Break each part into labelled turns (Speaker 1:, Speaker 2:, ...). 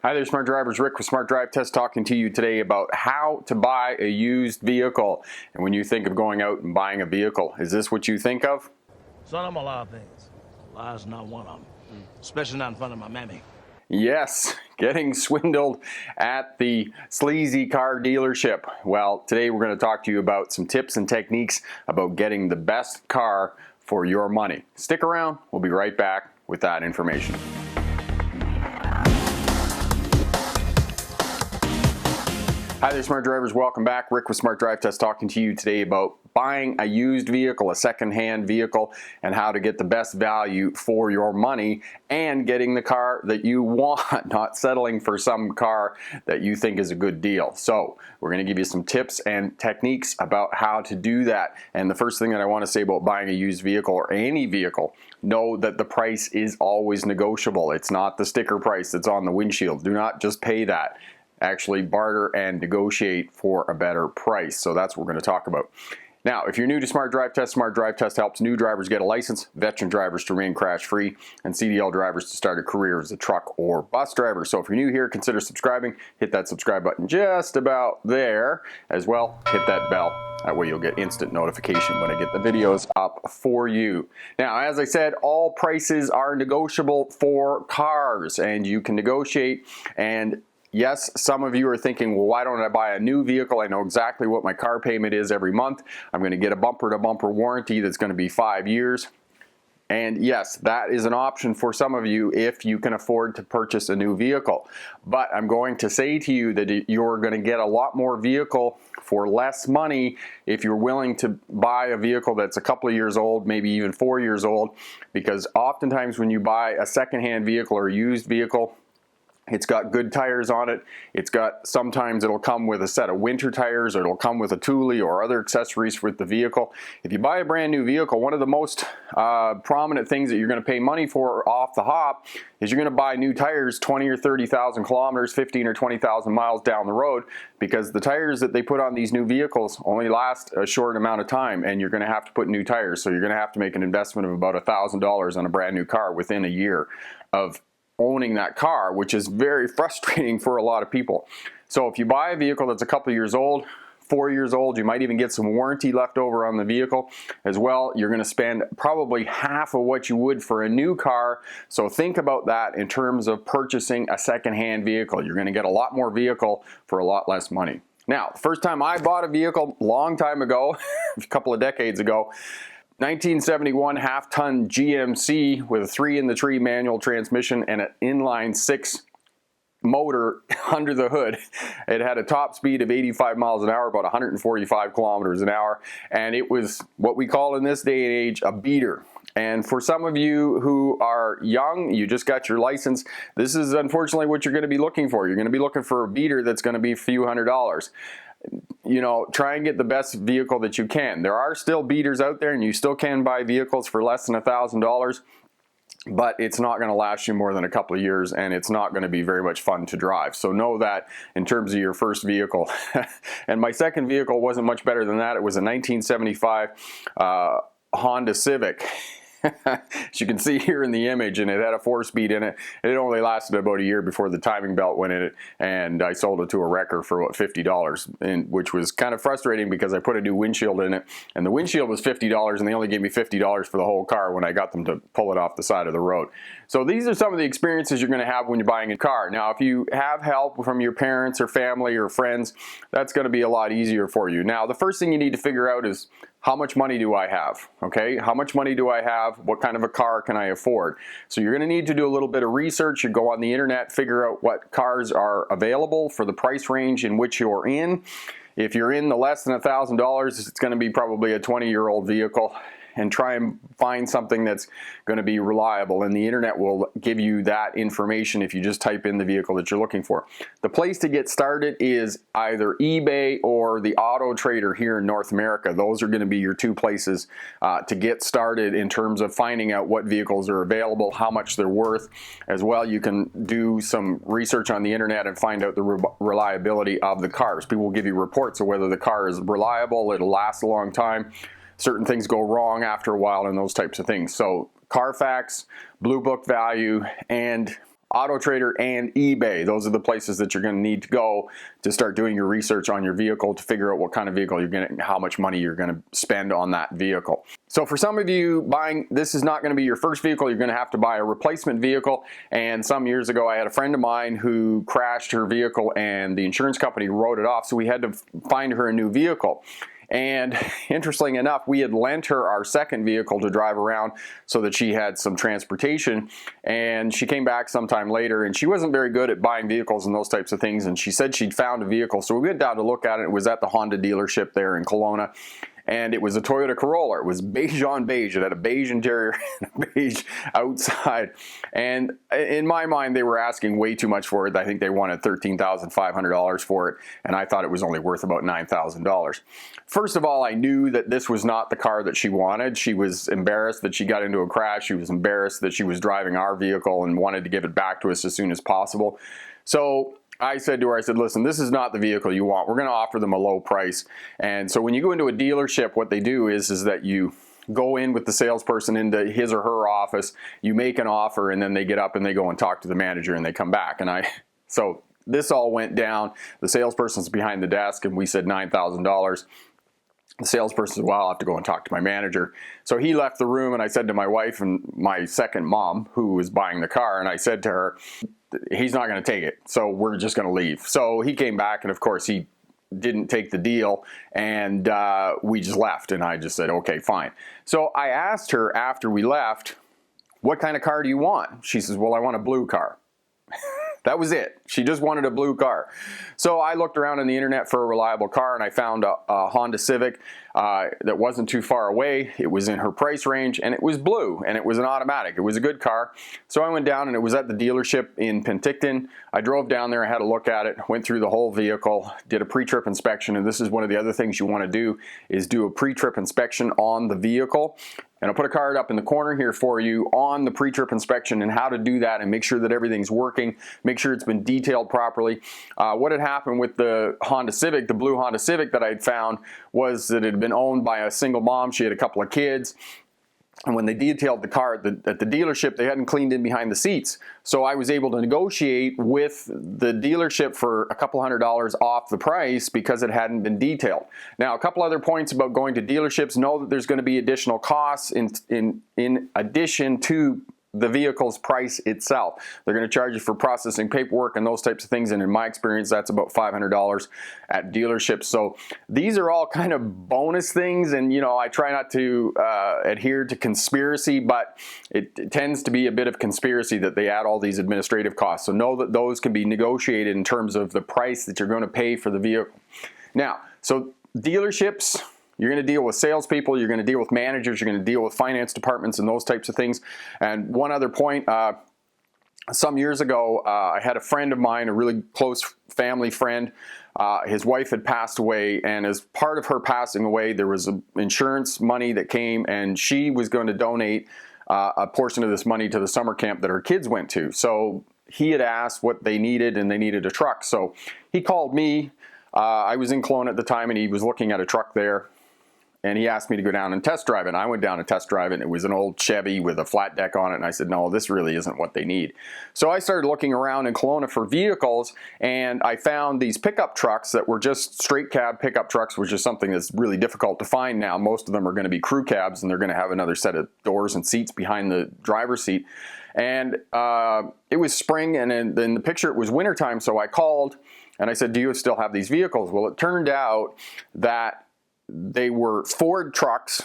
Speaker 1: Hi there, Smart Drivers. Rick with Smart Drive Test talking to you today about how to buy a used vehicle. And when you think of going out and buying a vehicle, is this what you think of?
Speaker 2: Son, I'm a lot of things. Lie's not one of them. Especially not in front of my mammy.
Speaker 1: Yes, getting swindled at the sleazy car dealership. Well, today we're going to talk to you about some tips and techniques about getting the best car for your money. Stick around. We'll be right back with that information. Hi there, Smart Drivers. Welcome back. Rick with Smart Drive Test talking to you today about buying a used vehicle, a second-hand vehicle, and how to get the best value for your money and getting the car that you want, not settling for some car that you think is a good deal. So we're going to give you some tips and techniques about how to do that. And the first thing that I want to say about buying a used vehicle or any vehicle, know that the price is always negotiable. It's not the sticker price that's on the windshield. Do not just pay that. Actually barter and negotiate for a better price. So that's what we're going to talk about. Now, if you're new to Smart Drive Test helps new drivers get a license, veteran drivers to remain crash-free, and CDL drivers to start a career as a truck or bus driver. So if you're new here, consider subscribing. Hit that subscribe button just about there. As well, hit that bell. That way you'll get instant notification when I get the videos up for you. Now, as I said, all prices are negotiable for cars, and you can negotiate. And yes, some of you are thinking, well, why don't I buy a new vehicle? I know exactly what my car payment is every month. I'm going to get a bumper-to-bumper warranty that's going to be 5 years. And yes, that is an option for some of you if you can afford to purchase a new vehicle. But I'm going to say to you that you're going to get a lot more vehicle for less money if you're willing to buy a vehicle that's a couple of years old, maybe even 4 years old. Because oftentimes when you buy a secondhand vehicle or a used vehicle, it's got good tires on it. Sometimes it'll come with a set of winter tires, or it'll come with a Thule or other accessories with the vehicle. If you buy a brand new vehicle, one of the most prominent things that you're going to pay money for off the hop is you're going to buy new tires 20 or 30,000 kilometers, 15 or 20,000 miles down the road, because the tires that they put on these new vehicles only last a short amount of time, and you're going to have to put new tires. So you're going to have to make an investment of about $1,000 on a brand new car within a year of owning that car, which is very frustrating for a lot of people. So if you buy a vehicle that's a couple years old, 4 years old, you might even get some warranty left over on the vehicle as well. You're going to spend probably half of what you would for a new car. So think about that in terms of purchasing a secondhand vehicle. You're going to get a lot more vehicle for a lot less money. Now, the first time I bought a vehicle, a long time ago, a couple of decades ago, 1971 half-ton GMC with a 3-in-the-tree manual transmission and an inline-6 motor under the hood. It had a top speed of 85 miles an hour, about 145 kilometers an hour, and it was what we call in this day and age a beater. And for some of you who are young, you just got your license, this is unfortunately what you're going to be looking for. You're going to be looking for a beater that's going to be a few $100s. You know, try and get the best vehicle that you can. There are still beaters out there, and you still can buy vehicles for less than $1,000, but it's not going to last you more than a couple of years, and it's not going to be very much fun to drive. So know that in terms of your first vehicle. And my second vehicle wasn't much better than that. It was a 1975 Honda Civic. As you can see here in the image, and it had a 4-speed in it. It only lasted about a year before the timing belt went in it, and I sold it to a wrecker for about $50, which was kind of frustrating because I put a new windshield in it, and the windshield was $50, and they only gave me $50 for the whole car when I got them to pull it off the side of the road. So these are some of the experiences you're going to have when you're buying a car. Now, if you have help from your parents or family or friends, that's going to be a lot easier for you. Now, the first thing you need to figure out is, how much money do I have? Okay, how much money do I have? What kind of a car can I afford? So you're going to need to do a little bit of research. You go on the internet, figure out what cars are available for the price range in which you're in. If you're in the less than $1,000, it's going to be probably a 20-year-old vehicle. And try and find something that's going to be reliable, and the internet will give you that information if you just type in the vehicle that you're looking for. The place to get started is either eBay or the Auto Trader here in North America. Those are going to be your two places to get started in terms of finding out what vehicles are available, how much they're worth. As well, you can do some research on the internet and find out the reliability of the cars. People will give you reports of whether the car is reliable, it'll last a long time. Certain things go wrong after a while and those types of things. So Carfax, Blue Book Value, and Auto Trader and eBay. Those are the places that you're going to need to go to start doing your research on your vehicle to figure out what kind of vehicle you're going to, how much money you're going to spend on that vehicle. So for some of you buying, this is not going to be your first vehicle. You're going to have to buy a replacement vehicle. And some years ago, I had a friend of mine who crashed her vehicle and the insurance company wrote it off. So we had to find her a new vehicle. And interestingly enough, we had lent her our second vehicle to drive around so that she had some transportation. And she came back sometime later and she wasn't very good at buying vehicles and those types of things. And she said she'd found a vehicle. So we went down to look at it. It was at the Honda dealership there in Kelowna. And it was a Toyota Corolla. It was beige on beige. It had a beige interior and a beige outside. And in my mind, they were asking way too much for it. I think they wanted $13,500 for it. And I thought it was only worth about $9,000. First of all, I knew that this was not the car that she wanted. She was embarrassed that she got into a crash. She was embarrassed that she was driving our vehicle and wanted to give it back to us as soon as possible. So I said to her, I said, listen, this is not the vehicle you want. We're going to offer them a low price. And so when you go into a dealership, what they do is that you go in with the salesperson into his or her office, you make an offer, and then they get up and they go and talk to the manager and they come back. And so this all went down. The salesperson's behind the desk and we said $9,000. The salesperson said, well, I'll have to go and talk to my manager. So he left the room and I said to my wife and my second mom, who was buying the car, and I said to her, he's not going to take it, so we're just going to leave. So he came back and of course he didn't take the deal and we just left, and I just said, okay, fine. So I asked her after we left, what kind of car do you want? She says, well, I want a blue car. That was it. She just wanted a blue car. So I looked around on the internet for a reliable car and I found a Honda Civic that wasn't too far away. It was in her price range and it was blue and it was an automatic. It was a good car. So I went down and it was at the dealership in Penticton. I drove down there, I had a look at it, went through the whole vehicle, did a pre-trip inspection, and this is one of the other things you want to do is do a pre-trip inspection on the vehicle. And I'll put a card up in the corner here for you on the pre-trip inspection and how to do that and make sure that everything's working, make sure it's been detailed properly. What had happened with the Honda Civic, the blue Honda Civic that I'd found, was that it had been owned by a single mom. She had a couple of kids. And when they detailed the car at the dealership, they hadn't cleaned in behind the seats. So I was able to negotiate with the dealership for a couple $100 off the price because it hadn't been detailed. Now, a couple other points about going to dealerships. Know that there's going to be additional costs in addition to the vehicle's price itself. They're going to charge you for processing paperwork and those types of things, and in my experience that's about $500 at dealerships. So these are all kind of bonus things, and you know, I try not to adhere to conspiracy, but it tends to be a bit of conspiracy that they add all these administrative costs. So know that those can be negotiated in terms of the price that you're going to pay for the vehicle. Now, so dealerships, you're going to deal with salespeople, you're going to deal with managers, you're going to deal with finance departments and those types of things. And one other point, some years ago, I had a friend of mine, a really close family friend. His wife had passed away, and as part of her passing away, there was insurance money that came, and she was going to donate a portion of this money to the summer camp that her kids went to. So he had asked what they needed, and they needed a truck. So he called me. I was in Kelowna at the time, and he was looking at a truck there. And he asked me to go down and test drive it. And I went down and test drive it. And it was an old Chevy with a flat deck on it. And I said, no, this really isn't what they need. So I started looking around in Kelowna for vehicles. And I found these pickup trucks that were just straight cab pickup trucks, which is something that's really difficult to find now. Most of them are going to be crew cabs, and they're going to have another set of doors and seats behind the driver's seat. And it was spring, and in the picture it was wintertime. So I called and I said, do you still have these vehicles? Well, it turned out that they were Ford trucks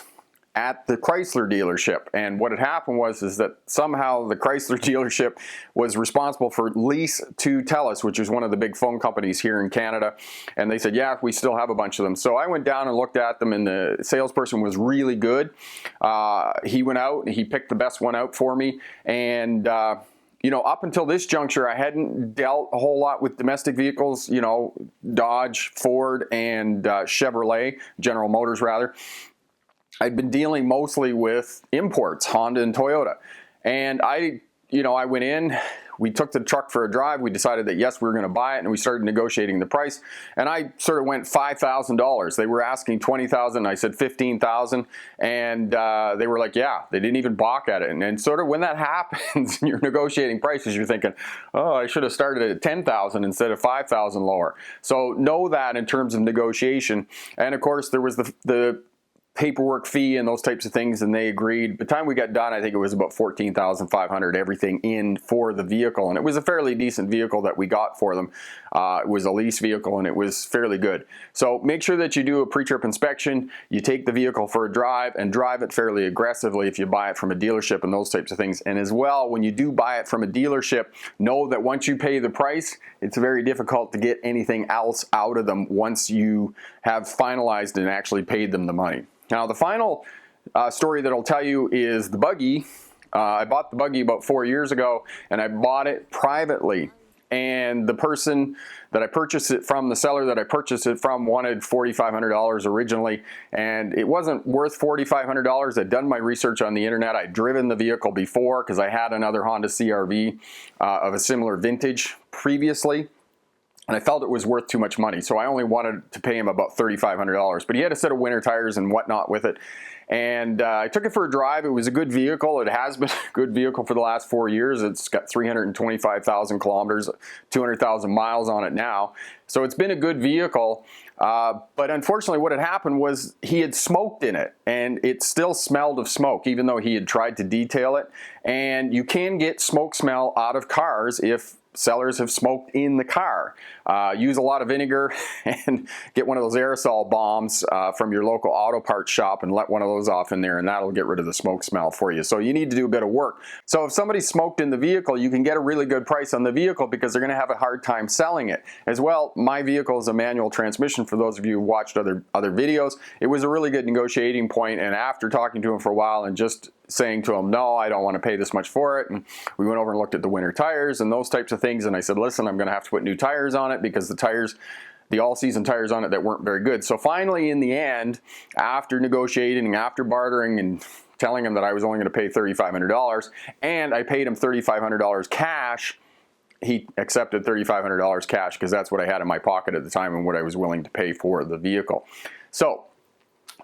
Speaker 1: at the Chrysler dealership. And what had happened was that somehow the Chrysler dealership was responsible for lease to TELUS, which is one of the big phone companies here in Canada. And they said, yeah, we still have a bunch of them. So I went down and looked at them, and the salesperson was really good. He went out, he picked the best one out for me. And you know, up until this juncture, I hadn't dealt a whole lot with domestic vehicles, you know, Dodge, Ford, and Chevrolet, General Motors rather. I'd been dealing mostly with imports, Honda and Toyota. And I went in, we took the truck for a drive. We decided that yes, we were going to buy it, and we started negotiating the price. And I sort of went $5,000. They were asking $20,000. I said $15,000, and they were like, yeah. They didn't even balk at it. And sort of when that happens, and you're negotiating prices, you're thinking, oh, I should have started at $10,000 instead of $5,000 lower. So know that in terms of negotiation. And of course, there was the paperwork fee and those types of things, and they agreed. By the time we got done, I think it was about $14,500, everything in for the vehicle, and it was a fairly decent vehicle that we got for them. It was a lease vehicle, and it was fairly good. So make sure that you do a pre-trip inspection. You take the vehicle for a drive and drive it fairly aggressively if you buy it from a dealership and those types of things. And as well, when you do buy it from a dealership, know that once you pay the price, it's very difficult to get anything else out of them once you have finalized and actually paid them the money. Now, the final story that I'll tell you is the buggy. I bought the buggy about 4 years ago, and I bought it privately. And the person that I purchased it from, the seller that I purchased it from, wanted $4,500 originally, and it wasn't worth $4,500. I'd done my research on the internet. I'd driven the vehicle before because I had another Honda CR-V of a similar vintage previously. And I felt it was worth too much money, so I only wanted to pay him about $3,500. But he had a set of winter tires and whatnot with it. And I took it for a drive. It was a good vehicle. It has been a good vehicle for the last 4 years. It's got 325,000 kilometers, 200,000 miles on it now. So it's been a good vehicle. But unfortunately, what had happened was he had smoked in it, and it still smelled of smoke, even though he had tried to detail it. And you can get smoke smell out of cars if sellers have smoked in the car. Use a lot of vinegar and get one of those aerosol bombs from your local auto parts shop and let one of those off in there, and that'll get rid of the smoke smell for you. So you need to do a bit of work. So if somebody smoked in the vehicle, you can get a really good price on the vehicle because they're going to have a hard time selling it. As well, my vehicle is a manual transmission. For those of you who watched other videos, it was a really good negotiating point, and after talking to him for a while and just saying to him, no, I don't want to pay this much for it. And we went over and looked at the winter tires and those types of things. And I said, listen, I'm going to have to put new tires on it because the all-season tires on it that weren't very good. So finally, in the end, after negotiating, after bartering and telling him that I was only going to pay $3,500, and I paid him $3,500 cash, he accepted $3,500 cash because that's what I had in my pocket at the time and what I was willing to pay for the vehicle. So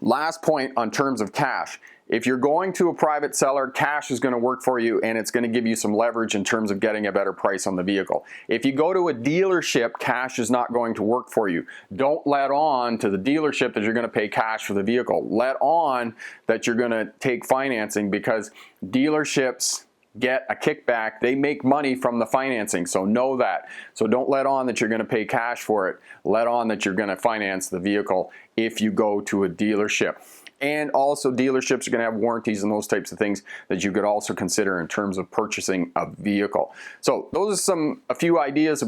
Speaker 1: last point on terms of cash. If you're going to a private seller, cash is going to work for you, and it's going to give you some leverage in terms of getting a better price on the vehicle. If you go to a dealership, cash is not going to work for you. Don't let on to the dealership that you're going to pay cash for the vehicle. Let on that you're going to take financing because dealerships get a kickback. They make money from the financing, so know that. So don't let on that you're going to pay cash for it. Let on that you're going to finance the vehicle if you go to a dealership. And also dealerships are going to have warranties and those types of things that you could also consider in terms of purchasing a vehicle. So those are a few ideas,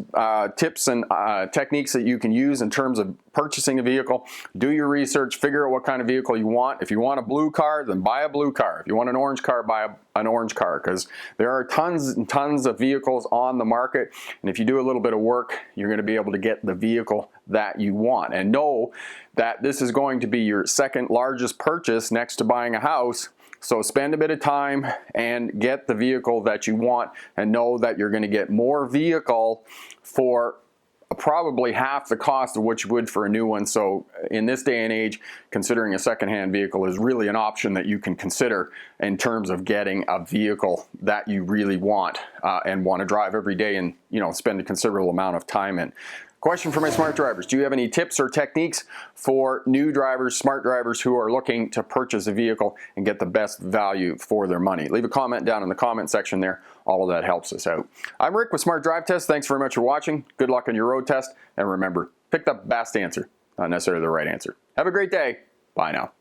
Speaker 1: tips and techniques that you can use in terms of purchasing a vehicle. Do your research, figure out what kind of vehicle you want. If you want a blue car, then buy a blue car. If you want an orange car, buy an orange car, because there are tons and tons of vehicles on the market. And if you do a little bit of work, you're going to be able to get the vehicle that you want. And know that this is going to be your second largest purchase next to buying a house. So spend a bit of time and get the vehicle that you want, and know that you're going to get more vehicle for probably half the cost of what you would for a new one. So in this day and age, considering a secondhand vehicle is really an option that you can consider in terms of getting a vehicle that you really want and want to drive every day and spend a considerable amount of time in. Question for my smart drivers. Do you have any tips or techniques for new drivers, smart drivers who are looking to purchase a vehicle and get the best value for their money? Leave a comment down in the comment section there. All of that helps us out. I'm Rick with Smart Drive Test. Thanks very much for watching. Good luck on your road test. And remember, pick the best answer, not necessarily the right answer. Have a great day. Bye now.